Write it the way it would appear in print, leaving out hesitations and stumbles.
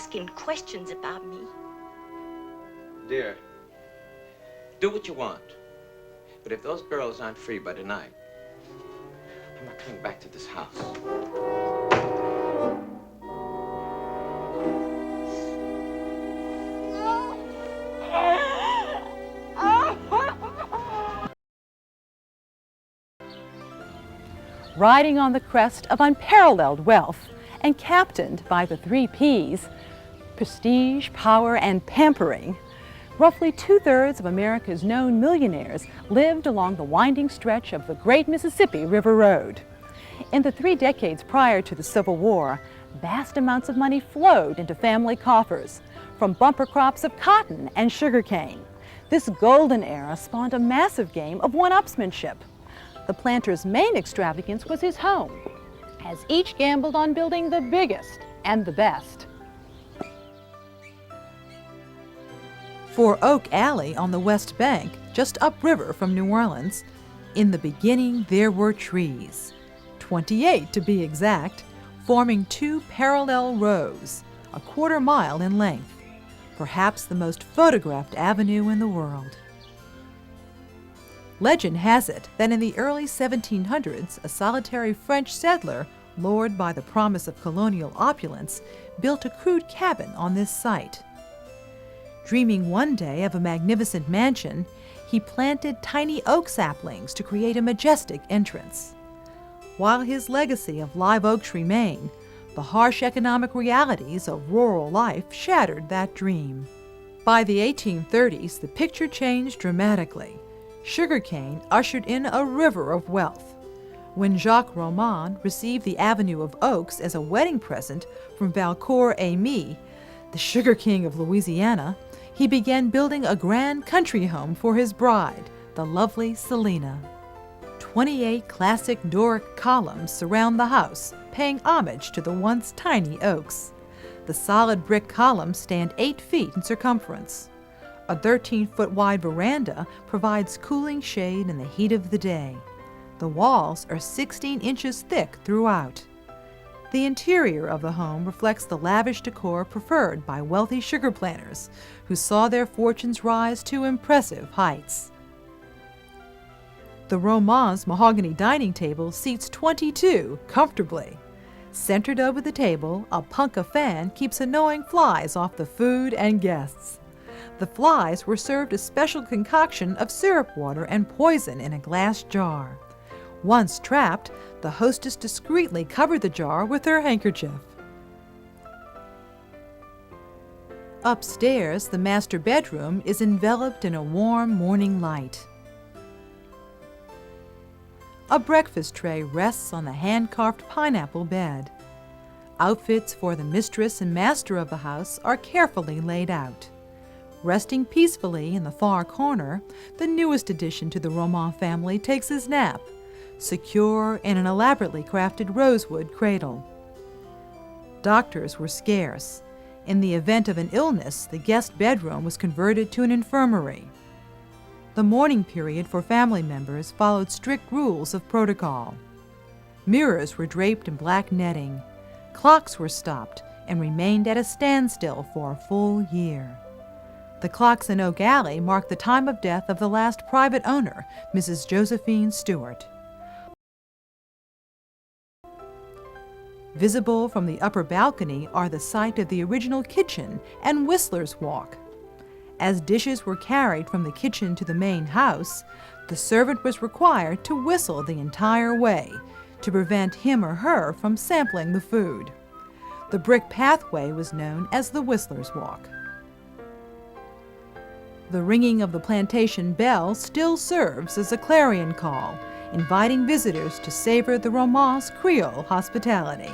asking questions about me. Dear, do what you want. But if those girls aren't free by tonight, I'm not coming back to this house. Riding on the crest of unparalleled wealth and captained by the 3 Ps, prestige, power, and pampering, roughly 2/3 of America's known millionaires lived along the winding stretch of the great Mississippi River Road. In the 3 decades prior to the Civil War, vast amounts of money flowed into family coffers from bumper crops of cotton and sugarcane. This golden era spawned a massive game of one-upsmanship. The planter's main extravagance was his home, as each gambled on building the biggest and the best. For Oak Alley on the West Bank, just upriver from New Orleans, in the beginning there were trees, 28 to be exact, forming 2 parallel rows, a 1/4 mile in length, perhaps the most photographed avenue in the world. Legend has it that in the early 1700s, a solitary French settler, lured by the promise of colonial opulence, built a crude cabin on this site. Dreaming one day of a magnificent mansion, he planted tiny oak saplings to create a majestic entrance. While his legacy of live oaks remain, the harsh economic realities of rural life shattered that dream. By the 1830s, the picture changed dramatically. Sugarcane ushered in a river of wealth. When Jacques Roman received the Avenue of Oaks as a wedding present from Valcourt-Aimé, the Sugar King of Louisiana, he began building a grand country home for his bride, the lovely Selina. 28 classic Doric columns surround the house, paying homage to the once tiny oaks. The solid brick columns stand 8 feet in circumference. A 13-foot wide veranda provides cooling shade in the heat of the day. The walls are 16 inches thick throughout. The interior of the home reflects the lavish decor preferred by wealthy sugar planters who saw their fortunes rise to impressive heights. The Romans' mahogany dining table seats 22 comfortably. Centered over the table, a punka fan keeps annoying flies off the food and guests. The flies were served a special concoction of syrup water and poison in a glass jar. Once trapped, the hostess discreetly covered the jar with her handkerchief. Upstairs, the master bedroom is enveloped in a warm morning light. A breakfast tray rests on the hand-carved pineapple bed. Outfits for the mistress and master of the house are carefully laid out. Resting peacefully in the far corner, the newest addition to the Roman family takes his nap, secure in an elaborately crafted rosewood cradle. Doctors were scarce. In the event of an illness, the guest bedroom was converted to an infirmary. The mourning period for family members followed strict rules of protocol. Mirrors were draped in black netting. Clocks were stopped and remained at a standstill for a full year. The clocks in Oak Alley mark the time of death of the last private owner, Mrs. Josephine Stewart. Visible from the upper balcony are the site of the original kitchen and Whistler's Walk. As dishes were carried from the kitchen to the main house, the servant was required to whistle the entire way to prevent him or her from sampling the food. The brick pathway was known as the Whistler's Walk. The ringing of the plantation bell still serves as a clarion call, inviting visitors to savor the Romans' Creole hospitality.